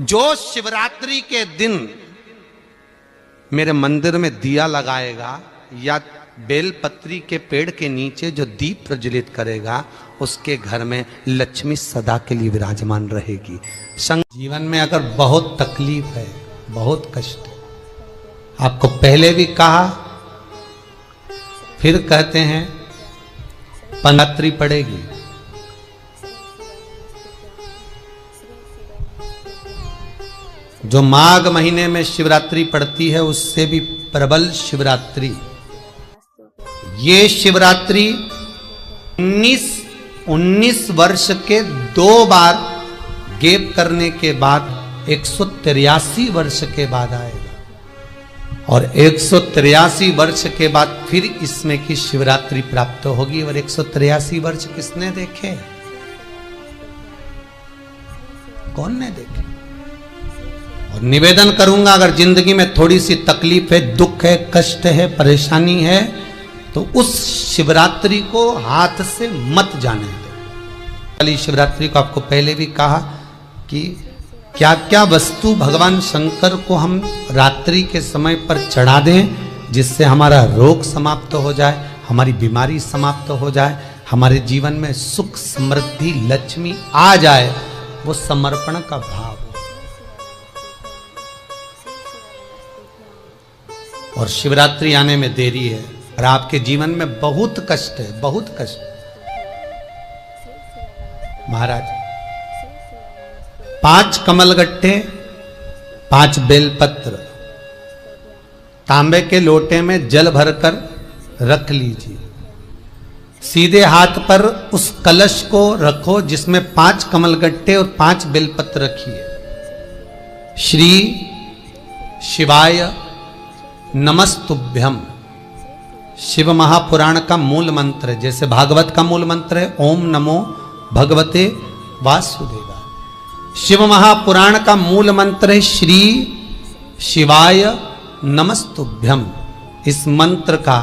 जो शिवरात्रि के दिन मेरे मंदिर में दिया लगाएगा या बेलपत्री के पेड़ के नीचे जो दीप प्रज्वलित करेगा, उसके घर में लक्ष्मी सदा के लिए विराजमान रहेगी। जीवन में अगर बहुत तकलीफ है, बहुत कष्ट है, आपको पहले भी कहा फिर कहते हैं, पंडित्री पड़ेगी। जो माघ महीने में शिवरात्रि पड़ती है उससे भी प्रबल शिवरात्रि। ये शिवरात्रि 19 वर्ष के 2 बार गैप करने के बाद 183 वर्ष के बाद आएगा और 183 वर्ष के बाद फिर इसमें की शिवरात्रि प्राप्त होगी। और 183 वर्ष किसने देखे? कौन ने देखे? और निवेदन करूंगा, अगर जिंदगी में थोड़ी सी तकलीफ है, दुख है, कष्ट है, परेशानी है, तो उस शिवरात्रि को हाथ से मत जाने दो। वाली शिवरात्रि को आपको पहले भी कहा कि क्या क्या वस्तु भगवान शंकर को हम रात्रि के समय पर चढ़ा दें, जिससे हमारा रोग समाप्त हो जाए, हमारी बीमारी समाप्त हो जाए, हमारे जीवन में सुख समृद्धि लक्ष्मी आ जाए। वो समर्पण का भाव। और शिवरात्रि आने में देरी है और आपके जीवन में बहुत कष्ट है, बहुत कष्ट। महाराज 5 कमलगट्टे, 5 बेलपत्र तांबे के लोटे में जल भरकर रख लीजिए। सीधे हाथ पर उस कलश को रखो जिसमें 5 कमलगट्टे और 5 बेलपत्र रखिए। श्री शिवाय नमस्तुभ्यम शिव महापुराण का मूल मंत्र है, जैसे भागवत का मूल मंत्र है ओम नमो भगवते वासुदेवाय। शिव महापुराण का मूल मंत्र है श्री शिवाय नमस्तुभ्यम। इस मंत्र का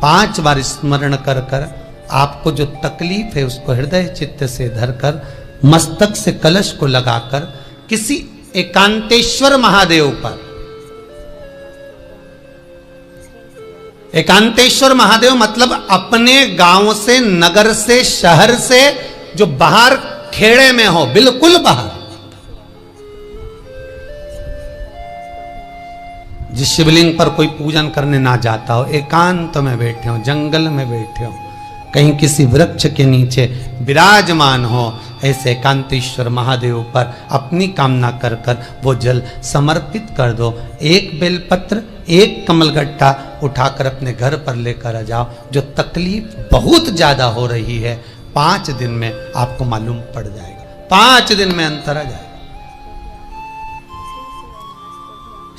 5 बार स्मरण कर कर आपको जो तकलीफ है उसको हृदय चित्त से धरकर मस्तक से कलश को लगाकर किसी एकांतेश्वर महादेव पर, एकांतेश्वर महादेव मतलब अपने गांव से, नगर से, शहर से जो बाहर खेड़े में हो, बिल्कुल बाहर, जिस शिवलिंग पर कोई पूजन करने ना जाता हो, एकांत में बैठे हो, जंगल में बैठे हो, कहीं किसी वृक्ष के नीचे विराजमान हो, ऐसे एकांतेश्वर महादेव पर अपनी कामना कर कर वो जल समर्पित कर दो। 1 बेलपत्र, 1 कमलगट्टा उठाकर अपने घर पर लेकर आ जाओ। जो तकलीफ बहुत ज्यादा हो रही है 5 दिन में आपको मालूम पड़ जाएगा, 5 दिन में अंतर आ जाएगा।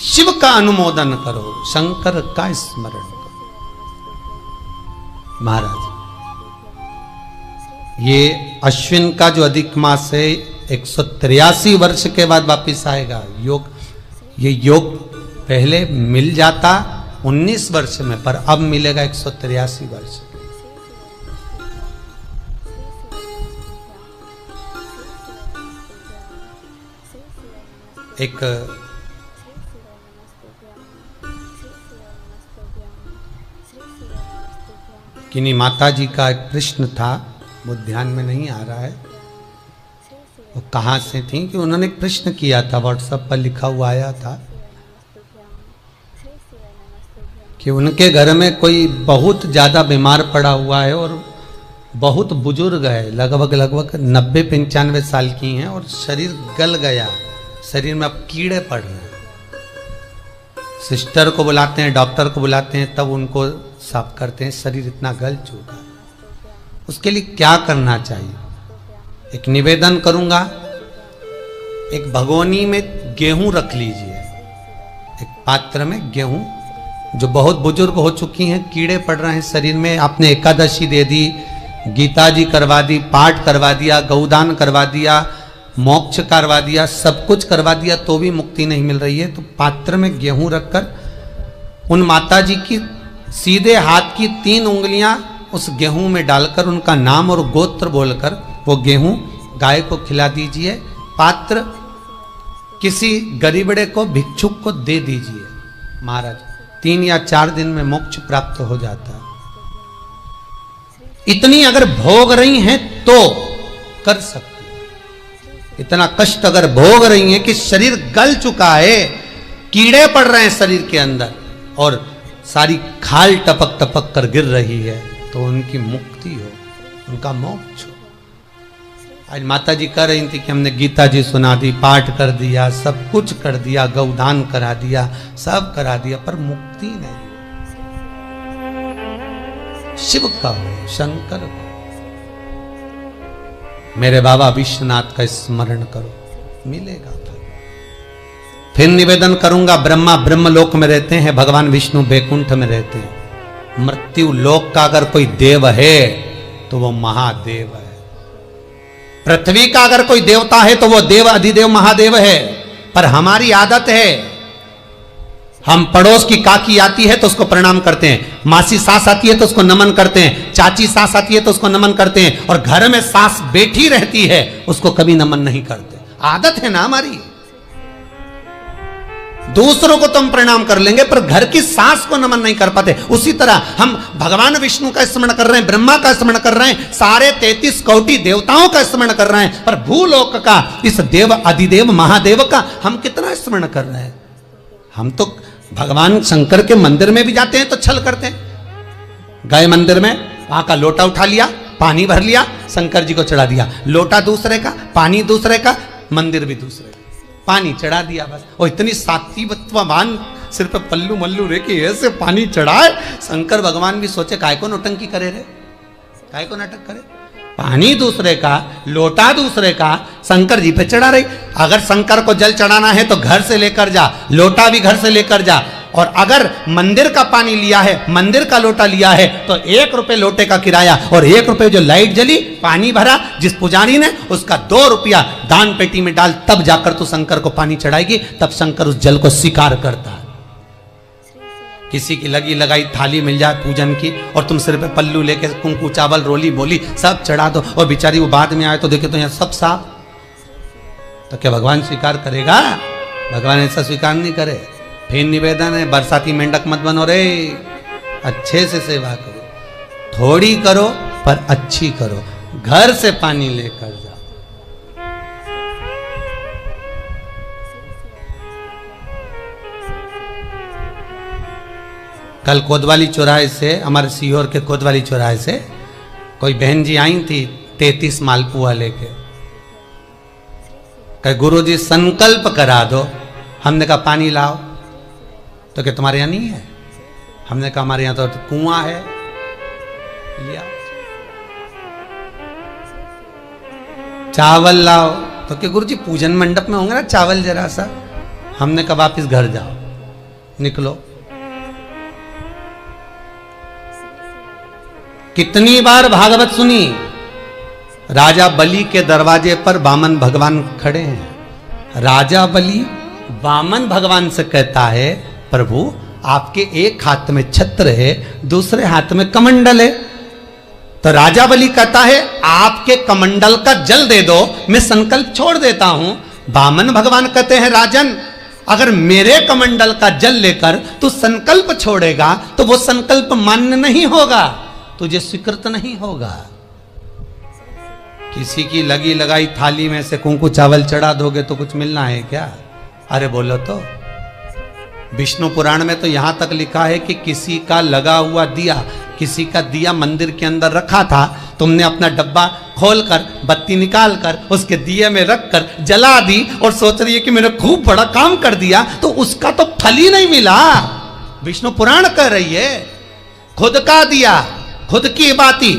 शिव का अनुमोदन करो, शंकर का स्मरण करो। महाराज ये अश्विन का जो अधिक मास है 183 वर्ष के बाद वापिस आएगा। योग, ये योग पहले मिल जाता 19 वर्ष में, पर अब मिलेगा 183 वर्ष। एक किन्हीं माता जी का एक प्रश्न था, वो ध्यान में नहीं आ रहा है वो कहाँ से थी, कि उन्होंने एक प्रश्न किया था, व्हाट्सएप पर लिखा हुआ आया था कि उनके घर में कोई बहुत ज़्यादा बीमार पड़ा हुआ है और बहुत बुजुर्ग है, लगभग 90-95 साल की हैं और शरीर गल गया, शरीर में अब कीड़े पड़ रहे हैं। सिस्टर को बुलाते हैं, डॉक्टर को बुलाते हैं, तब उनको साफ करते हैं, शरीर इतना गल चुका है। उसके लिए क्या करना चाहिए? एक निवेदन करूंगा, एक भगोनी में गेहूं रख लीजिए, एक पात्र में गेहूं, जो बहुत बुजुर्ग हो चुकी हैं, कीड़े पड़ रहे हैं शरीर में, आपने एकादशी दे दी, गीता जी करवा दी, पाठ करवा दिया, गौदान करवा दिया, मोक्ष करवा दिया, सब कुछ करवा दिया, तो भी मुक्ति नहीं मिल रही है, तो पात्र में गेहूं रखकर उन माता जी की सीधे हाथ की 3 उंगलियां उस गेहूं में डालकर उनका नाम और गोत्र बोलकर वो गेहूं गाय को खिला दीजिए। पात्र किसी गरीबड़े को, भिक्षुक को दे दीजिए महाराज, 3 या 4 दिन में मोक्ष प्राप्त हो जाता है। इतनी अगर भोग रही हैं तो कर सकती, इतना कष्ट अगर भोग रही हैं कि शरीर गल चुका है, कीड़े पड़ रहे हैं शरीर के अंदर और सारी खाल टपक टपक कर गिर रही है, तो उनकी मुक्ति हो, उनका मोक्ष हो। आज माता जी कह रही थी कि हमने गीता जी सुना दी, पाठ कर दिया, सब कुछ कर दिया, गौदान करा दिया, सब करा दिया, पर मुक्ति नहीं। शिव का हो, शंकर हो, मेरे बाबा विश्वनाथ का स्मरण करो, मिलेगा। फिर निवेदन करूंगा, ब्रह्मा ब्रह्मलोक में रहते हैं, भगवान विष्णु बैकुंठ में रहते हैं। मृत्यु लोक का अगर कोई देव है तो वो महादेव है। पृथ्वी का अगर कोई देवता है तो वो देव अधिदेव महादेव है। पर हमारी आदत है, हम पड़ोस की काकी आती है तो उसको प्रणाम करते हैं, मासी सास आती है तो उसको नमन करते हैं, चाची सास आती है तो उसको नमन करते हैं, और घर में सास बैठी रहती है उसको कभी नमन नहीं करते। आदत है ना हमारी। दूसरों को तो हम प्रणाम कर लेंगे पर घर की सास को नमन नहीं कर पाते। उसी तरह हम भगवान विष्णु का स्मरण कर रहे हैं, ब्रह्मा का स्मरण कर रहे हैं, सारे 33 कोटि देवताओं का स्मरण कर रहे हैं, पर भूलोक का इस देव अधिदेव महादेव का हम कितना स्मरण कर रहे हैं। हम तो भगवान शंकर के मंदिर में भी जाते हैं तो छल करते हैं। गए मंदिर में, वहां का लोटा उठा लिया, पानी भर लिया, शंकर जी को चढ़ा दिया। लोटा दूसरे का, पानी दूसरे का, मंदिर भी दूसरे का, पानी चढ़ा दिया बस। और इतनी सात्वित्ववान सिर पे पल्लू मल्लू रे कि ऐसे पानी चढ़ाए। शंकर भगवान भी सोचे काय को नौटंकी करे रे, काय को नाटक करे। पानी दूसरे का, लोटा दूसरे का, शंकर जी पे चढ़ा रही। अगर शंकर को जल चढ़ाना है तो घर से लेकर जा, लोटा भी घर से लेकर जा। और अगर मंदिर का पानी लिया है, मंदिर का लोटा लिया है तो 1 रुपए लोटे का किराया, और 1 रुपए जो लाइट जली, पानी भरा जिस पुजारी ने, उसका 2 रुपया दान पेटी में डाल, तब जाकर तू शंकर को पानी चढ़ाएगी, तब शंकर उस जल को स्वीकार करता है। किसी की लगी लगाई थाली मिल जाए पूजन की और तुम सिर पे पल्लू लेके कुंकू चावल रोली बोली सब चढ़ा दो, और बेचारी वो बाद में आए तो देखे तो यहाँ सब साफ, तो क्या भगवान स्वीकार करेगा? भगवान ऐसा स्वीकार नहीं करे। फिर निवेदन है, बरसाती मेंढक मत बनो रे, अच्छे से सेवा करो, थोड़ी करो पर अच्छी करो। घर से पानी लेकर जाओ। कल कोतवाली चौराहे से, हमारे सीहोर के कोतवाली चौराहे से कोई बहन जी आई थी 33 मालपुआ लेके। कहे गुरुजी संकल्प करा दो। हमने कहा पानी लाओ, तो क्या तुम्हारे यहाँ नहीं है? हमने कहा हमारे यहाँ तो कुआं है, लिया। चावल लाओ, तो क्या गुरुजी पूजन मंडप में होंगे ना चावल जरा सा। हमने कहा वापिस घर जाओ, निकलो। कितनी बार भागवत सुनी? राजा बलि के दरवाजे पर वामन भगवान खड़े हैं। राजा बलि वामन भगवान से कहता है, प्रभु आपके एक हाथ में छत्र है, दूसरे हाथ में कमंडल है। तो राजा बलि कहता है आपके कमंडल का जल दे दो, मैं संकल्प छोड़ देता हूं। वामन भगवान कहते हैं राजन, अगर मेरे कमंडल का जल लेकर तू संकल्प छोड़ेगा तो वो संकल्प मान्य नहीं होगा, तुझे स्वीकृत नहीं होगा। किसी की लगी लगाई थाली में से कुंकू चावल चढ़ा दोगे तो कुछ मिलना है क्या? अरे बोलो तो। विष्णु पुराण में तो यहां तक लिखा है कि किसी का लगा हुआ दिया, किसी का दिया मंदिर के अंदर रखा था, तुमने अपना डब्बा खोलकर बत्ती निकाल कर उसके दिए में रखकर जला दी और सोच रही है कि मैंने खूब बड़ा काम कर दिया, तो उसका तो फल ही नहीं मिला। विष्णु पुराण कह रही है खुद का दिया, खुद की बाती,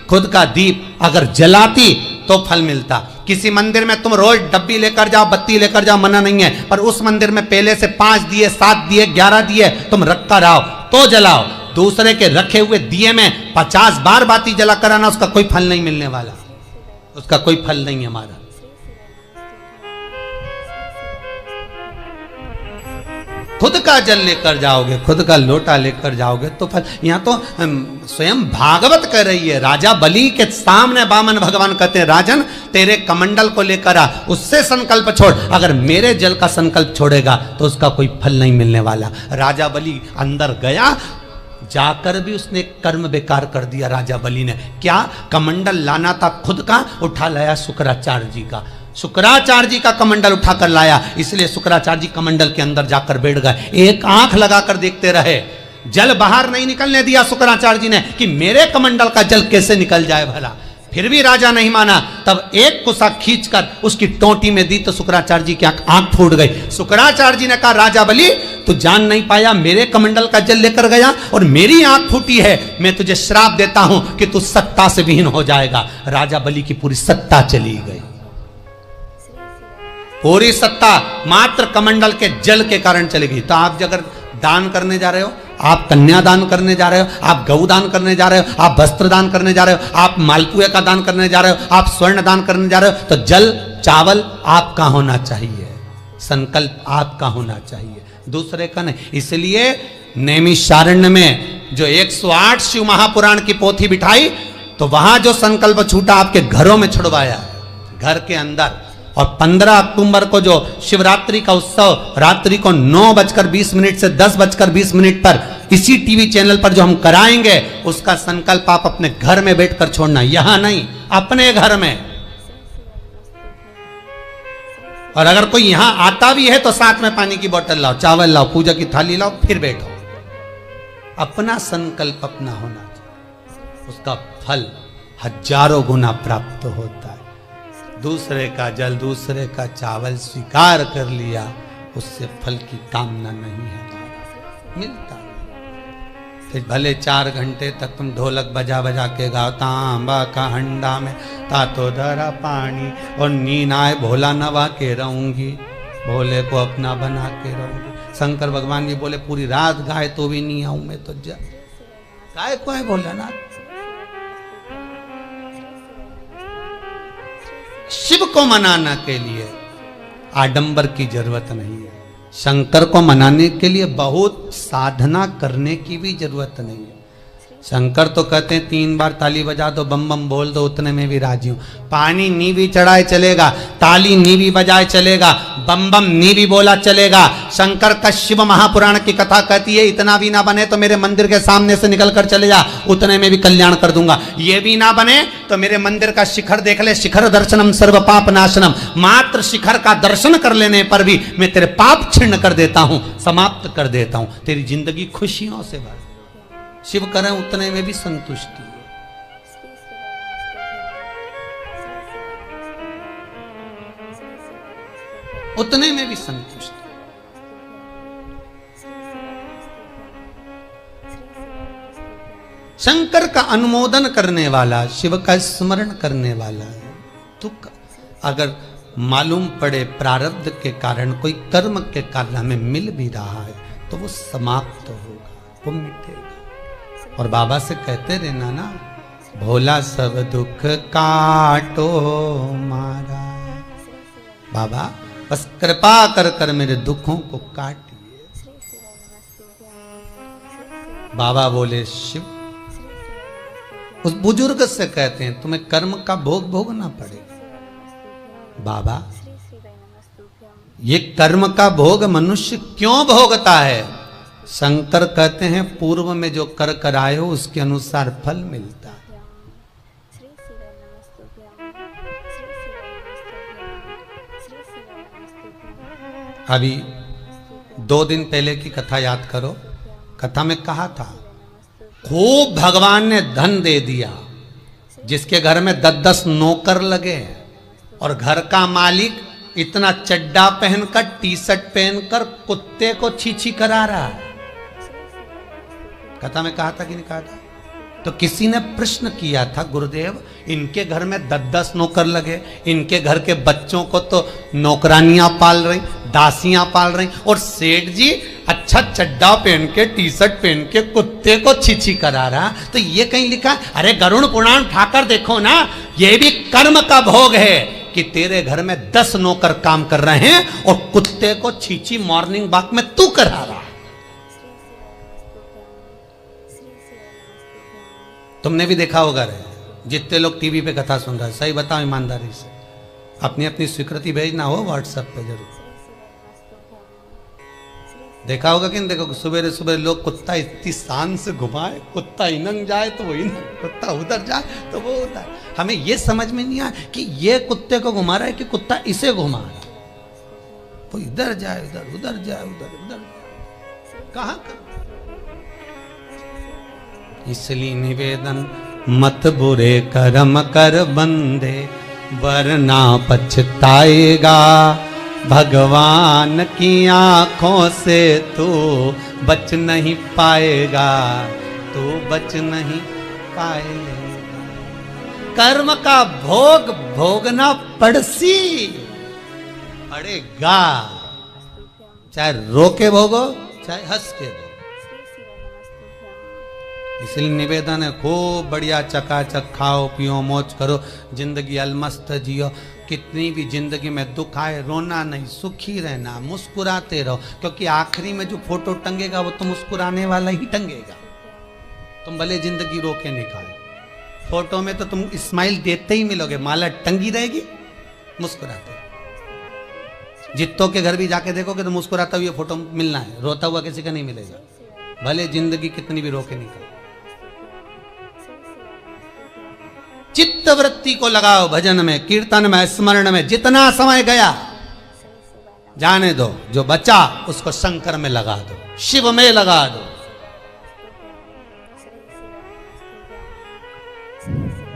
खुद का दीप अगर जलाती तो फल मिलता। किसी मंदिर में तुम रोज डब्बी लेकर जाओ, बत्ती लेकर जाओ, मना नहीं है, पर उस मंदिर में पहले से 5 दिए, 7 दिए, 11 दिए तुम रख कर आओ तो जलाओ। दूसरे के रखे हुए दिए में 50 बार बाती जला कर आना, उसका कोई फल नहीं मिलने वाला, उसका कोई फल नहीं है हमारा। खुद का जल लेकर जाओगे, खुद का लोटा लेकर जाओगे तो फल। यहाँ तो स्वयं भागवत कह रही है, राजा बलि के सामने वामन भगवान कहते हैं राजन तेरे कमंडल को लेकर आ, उससे संकल्प छोड़, अगर मेरे जल का संकल्प छोड़ेगा तो उसका कोई फल नहीं मिलने वाला। राजा बलि अंदर गया, जाकर भी उसने कर्म बेकार कर दिया। राजा बलि ने क्या, कमंडल लाना था खुद का, उठा लाया शुक्राचार्य जी का। शुक्राचार्य जी का कमंडल उठाकर लाया, इसलिए शुक्राचार्य जी कमंडल के अंदर जाकर बैठ गए, एक आंख लगाकर देखते रहे। जल बाहर नहीं निकलने दिया शुक्राचार्य जी ने कि मेरे कमंडल का जल कैसे निकल जाए भला। फिर भी राजा नहीं माना, तब एक कुसा खींचकर उसकी टोंटी में दी तो शुक्राचार्य जी की आंख फूट गई। शुक्राचार्य जी ने कहा राजा बलि तू जान नहीं पाया, मेरे कमंडल का जल लेकर गया और मेरी आंख फूटी है, मैं तुझे श्राप देता हूं कि तू सत्ता से विहीन हो जाएगा। राजा बलि की पूरी सत्ता चली गई, पूरी सत्ता मात्र कमंडल के जल के कारण चली गई। तो आप अगर दान करने जा रहे हो, आप कन्या दान करने जा रहे हो, आप गौ दान करने जा रहे हो, आप वस्त्र दान करने जा रहे हो, आप मालपुए का दान करने जा रहे हो, आप स्वर्ण दान करने जा रहे हो, तो जल चावल आपका होना चाहिए, संकल्प आपका होना चाहिए, दूसरे का नहीं। इसलिए नैमिषारण्य में जो 108 शिव महापुराण की पोथी बिठाई, तो वहां जो संकल्प छूटा आपके घरों में छुड़वाया, घर के अंदर। और 15 अक्टूबर को जो शिवरात्रि का उत्सव रात्रि को 9:20 से 10:20 पर इसी टीवी चैनल पर जो हम कराएंगे, उसका संकल्प आप अपने घर में बैठकर छोड़ना, यहां नहीं, अपने घर में। और अगर कोई यहां आता भी है तो साथ में पानी की बोतल लाओ, चावल लाओ, पूजा की थाली लाओ, फिर बैठो। अपना संकल्प अपना होना चाहिए, उसका फल हजारों गुना प्राप्त होता है। दूसरे का जल, दूसरे का चावल स्वीकार कर लिया, उससे फल की कामना नहीं है, मिलता। फिर भले 4 घंटे तक तुम ढोलक बजा बजा के गाओ, तांबा का हंडा में तातो धरा पानी, और नींद आए भोला नवा के रहूंगी, भोले को अपना बना के रहूंगी। शंकर भगवान भी बोले पूरी रात गाए तो भी नहीं आऊं मैं, तो गाय को है भोलानाथ। शिव को मनाने के लिए आडंबर की जरूरत नहीं है, शंकर को मनाने के लिए बहुत साधना करने की भी जरूरत नहीं है। शंकर तो कहते हैं 3 बार ताली बजा दो, बम बम बोल दो, उतने में भी राजी हूं। पानी नी भी चढ़ाए चलेगा, ताली नी भी बजाए चलेगा, बम बम नी भी बोला चलेगा। शंकर का शिव महापुराण की कथा कहती है इतना भी ना बने तो मेरे मंदिर के सामने से निकल कर चले जा, उतने में भी कल्याण कर दूंगा। ये भी ना बने तो मेरे मंदिर का शिखर देख ले, शिखर दर्शनम सर्व पाप नाशनम, मात्र शिखर का दर्शन कर लेने पर भी मैं तेरे पाप छिन्न कर देता हूं, समाप्त कर देता हूं, तेरी जिंदगी खुशियों से भर। शिव करें उतने में भी संतुष्टि है। उतने में भी संतुष्टि। शंकर का अनुमोदन करने वाला, शिव का स्मरण करने वाला है। दुख अगर मालूम पड़े प्रारब्ध के कारण, कोई कर्म के कारण हमें मिल भी रहा है, तो वो समाप्त होगा, वो मिटेगा। और बाबा से कहते रहना ना, भोला सब दुख काटो मारा, बाबा बस कृपा कर कर मेरे दुखों को काटिए। बाबा बोले शिव उस बुजुर्ग से कहते हैं तुम्हें कर्म का भोग भोगना पड़ेगा। बाबा ये कर्म का भोग मनुष्य क्यों भोगता है? शंकर कहते हैं पूर्व में जो कर कराए हो उसके अनुसार फल मिलता है। अभी 2 दिन पहले की कथा याद करो, कथा में कहा था खूब भगवान ने धन दे दिया, जिसके घर में 10-10 नौकर लगे और घर का मालिक इतना चड्डा पहनकर, टी-शर्ट पहनकर कुत्ते को छी करा रहा है। कथा में कहा था कि नहीं कहा था? तो किसी ने प्रश्न किया था, गुरुदेव इनके घर में 10-10 नौकर लगे, इनके घर के बच्चों को तो नौकरानियां पाल रही, दासियां पाल रही, और सेठ जी अच्छा चड्डा पहन के, टी-शर्ट पहन के कुत्ते को छी करा रहा। तो ये कहीं लिखा, अरे गरुड़ पुराण उठाकर देखो ना, ये भी कर्म का भोग है कि तेरे घर में 10 नौकर काम कर रहे हैं और कुत्ते को छींची मॉर्निंग वॉक में तू करा रहा है। तुमने भी देखा होगा रे, जितने लोग टीवी पे कथा सुन रहे हैं, सही बताओ ईमानदारी से, अपनी अपनी स्वीकृति भेजना हो व्हाट्सएप पे जरूर। देखा होगा कि नहीं देखो, सुबह सुबह लोग कुत्ता इतनी शान से घुमाए, कुत्ता इनंग जाए तो वो इनंग, कुत्ता उधर जाए तो वो उधर। हमें ये समझ में नहीं आया कि ये कुत्ते को घुमा रहा है कि कुत्ता इसे घुमा रहा है। वो इधर जाए उधर, उधर जाए उधर, उधर कहां कर। इसलिए निवेदन मत बुरे कर्म कर बंदे, वरना पछताएगा। भगवान की आंखों से तू बच नहीं पाएगा, तू बच नहीं पाएगा। कर्म का भोग भोगना पड़सी पड़ेगा, चाहे रो के भोगो चाहे हंस के भोगो। इसलिए निवेदन है, खूब बढ़िया चकाचक खाओ पियो मौज करो, जिंदगी अलमस्त जियो। कितनी भी जिंदगी में दुख आए रोना नहीं, सुखी रहना, मुस्कुराते रहो, क्योंकि आखिरी में जो फोटो टंगेगा वो तो मुस्कुराने वाला ही टंगेगा। तुम भले जिंदगी रो के निकालो, फोटो में तो तुम स्माइल देते ही मिलोगे, माला टंगी रहेगी मुस्कुराते। जित्तों के घर भी जाके देखोगे तो मुस्कुराता हुआ फोटो मिलना है, रोता हुआ किसी का नहीं मिलेगा, भले जिंदगी कितनी भी रो के निकालो। चित्त वृत्ति को लगाओ भजन में, कीर्तन में, स्मरण में। जितना समय गया जाने दो, जो बचा उसको शंकर में लगा दो, शिव में लगा दो।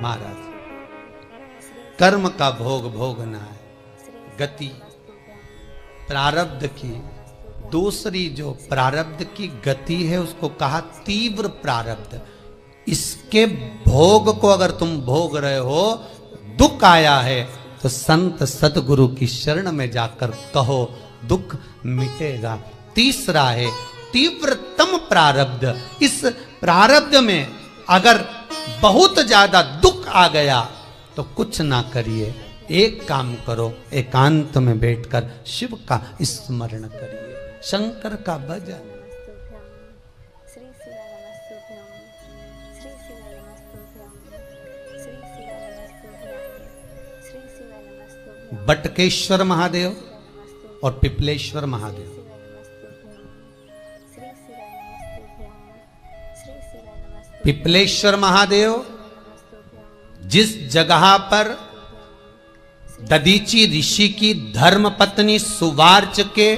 महाराज, कर्म का भोग भोगना है, गति प्रारब्ध की। दूसरी जो प्रारब्ध की गति है उसको कहा तीव्र प्रारब्ध। इसके भोग को अगर तुम भोग रहे हो, दुख आया है तो संत सतगुरु की शरण में जाकर कहो, दुख मिटेगा। तीसरा है तीव्रतम प्रारब्ध। इस प्रारब्ध में अगर बहुत ज्यादा दुख आ गया तो कुछ ना करिए, एक काम करो, एकांत में बैठकर शिव का स्मरण करिए, शंकर का भजन। बटकेश्वर महादेव और पिपलेश्वर महादेव, पिपलेश्वर महादेव जिस जगह पर दधीची ऋषि की धर्म पत्नी सुवार्च के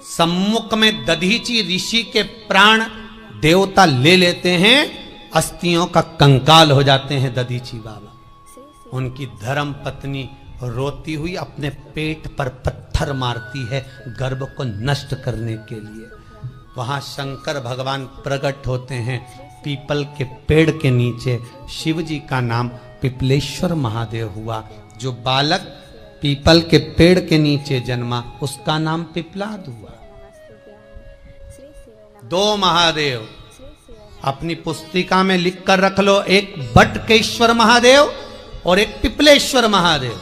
सम्मुख में दधीची ऋषि के प्राण देवता ले लेते हैं, अस्थियों का कंकाल हो जाते हैं दधीची बाबा। उनकी धर्म पत्नी रोती हुई अपने पेट पर पत्थर मारती है गर्भ को नष्ट करने के लिए। वहां शंकर भगवान प्रकट होते हैं पीपल के पेड़ के नीचे। शिव जी का नाम पिपलेश्वर महादेव हुआ। जो बालक पीपल के पेड़ के नीचे जन्मा उसका नाम पिपलाद हुआ। दो महादेव अपनी पुस्तिका में लिख कर रख लो, एक बटकेश्वर महादेव और एक पिपलेश्वर महादेव।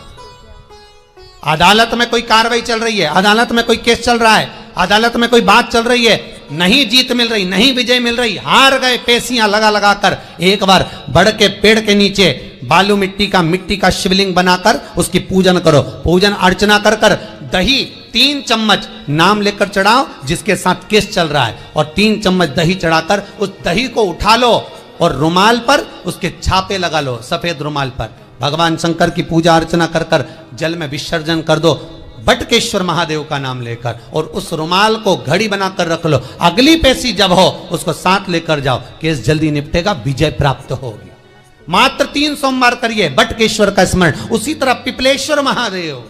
अदालत में कोई कार्रवाई चल रही है, अदालत में कोई केस चल रहा है, अदालत में कोई बात चल रही है, नहीं जीत मिल रही, नहीं विजय मिल रही, हार गए, पेशियां लगा लगा कर एक बार बड़ के पेड़ के नीचे बालू मिट्टी का शिवलिंग बनाकर उसकी पूजन करो। पूजन अर्चना कर कर दही 3 चम्मच नाम लेकर चढ़ाओ जिसके साथ केस चल रहा है, और 3 चम्मच दही चढ़ाकर उस दही को उठा लो और रुमाल पर उसके छापे लगा लो, सफेद रुमाल पर। भगवान शंकर की पूजा अर्चना कर कर जल में विसर्जन कर दो बटकेश्वर महादेव का नाम लेकर, और उस रुमाल को घड़ी बनाकर रख लो। अगली पेशी जब हो उसको साथ लेकर जाओ, केस जल्दी निपटेगा, विजय प्राप्त होगी। मात्र 3 सोमवार करिए बटकेश्वर का स्मरण। उसी तरह पिपलेश्वर महादेव,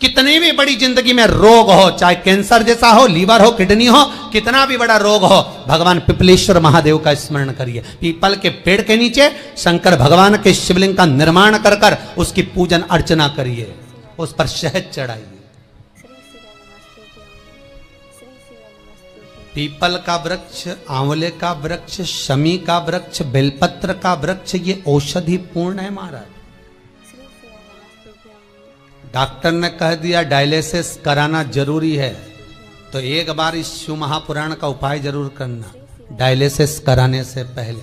कितनी भी बड़ी जिंदगी में रोग हो, चाहे कैंसर जैसा हो, लीवर हो, किडनी हो, कितना भी बड़ा रोग हो, भगवान पिपलेश्वर महादेव का स्मरण करिए। पीपल के पेड़ के नीचे शंकर भगवान के शिवलिंग का निर्माण कर कर उसकी पूजन अर्चना करिए, उस पर शहद चढ़ाइए। पीपल का वृक्ष, आंवले का वृक्ष, शमी का वृक्ष, बेलपत्र का वृक्ष, ये औषधि पूर्ण है महाराज। डॉक्टर ने कह दिया डायलिसिस कराना जरूरी है, तो एक बार इस शिव महापुराण का उपाय जरूर करना। डायलिसिस कराने से पहले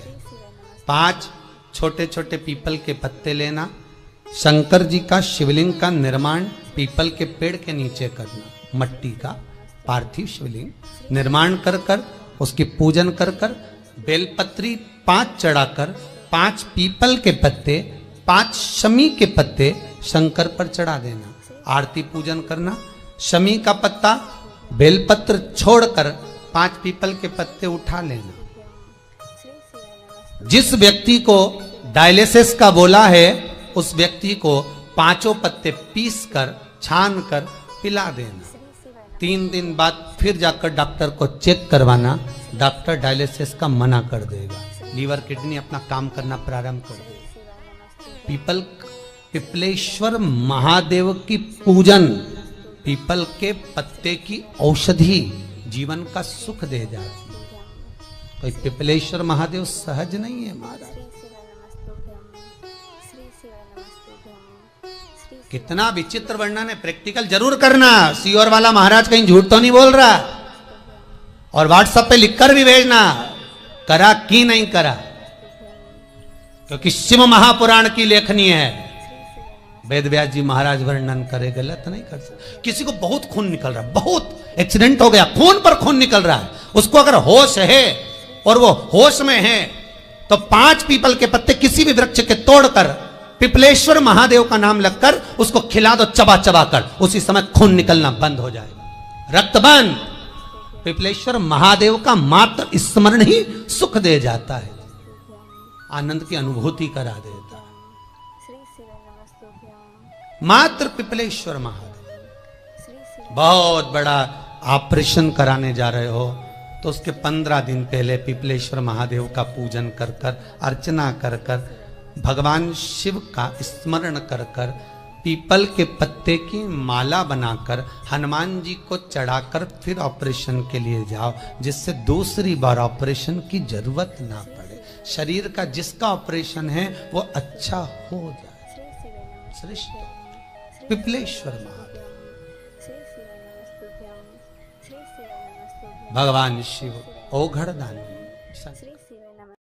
5 छोटे छोटे पीपल के पत्ते लेना, शंकर जी का शिवलिंग का निर्माण पीपल के पेड़ के नीचे करना, मट्टी का पार्थिव शिवलिंग निर्माण कर कर उसकी पूजन कर कर बेलपत्री 5 चढ़ाकर 5 पीपल के पत्ते 5 शमी के पत्ते शंकर पर चढ़ा देना, आरती पूजन करना। शमी का पत्ता बेलपत्र छोड़कर 5 पीपल के पत्ते उठा लेना। जिस व्यक्ति को डायलिसिस का बोला है उस व्यक्ति को 5 पत्ते पीस कर छान कर पिला देना। 3 दिन बाद फिर जाकर डॉक्टर को चेक करवाना, डॉक्टर डायलिसिस का मना कर देगा, लीवर किडनी अपना काम करना प्रारंभ कर देगा। पिपलेश्वर महादेव की पूजन, पीपल के पत्ते की औषधि जीवन का सुख दे जाती है। कोई पिपलेश्वर महादेव सहज नहीं है महाराज। कितना विचित्र वर्णन है, प्रैक्टिकल जरूर करना। सीओर वाला महाराज कहीं झूठ तो नहीं बोल रहा, और व्हाट्सएप पे लिखकर भी भेजना करा कि नहीं करा, क्योंकि शिव महापुराण की लेखनी है। वेद व्यास जी महाराज वर्णन करे, गलत नहीं कर सकते। किसी को बहुत खून निकल रहा है, बहुत एक्सीडेंट हो गया, खून पर खून निकल रहा है, उसको अगर होश है और वो होश में है तो 5 पीपल के पत्ते किसी भी वृक्ष के तोड़कर पिपलेश्वर महादेव का नाम लगकर उसको खिला दो, चबा चबा कर, उसी समय खून निकलना बंद हो जाएगा, रक्त बंद। पिपलेश्वर महादेव का मात्र स्मरण ही सुख दे जाता है, आनंद की अनुभूति करा देता है। मात्र पिपलेश्वर महादेव। बहुत बड़ा ऑपरेशन कराने जा रहे हो तो उसके 15 दिन पहले पिपलेश्वर महादेव का पूजन कर कर, अर्चना कर कर, भगवान शिव का स्मरण कर कर, पीपल के पत्ते की माला बनाकर हनुमान जी को चढ़ाकर फिर ऑपरेशन के लिए जाओ, जिससे दूसरी बार ऑपरेशन की जरूरत ना पड़े। शरीर का जिसका ऑपरेशन है वो अच्छा हो जाए। श्रेष्ठ पिपलेश्वर महादेव भगवान शिव ओघड़ दानी।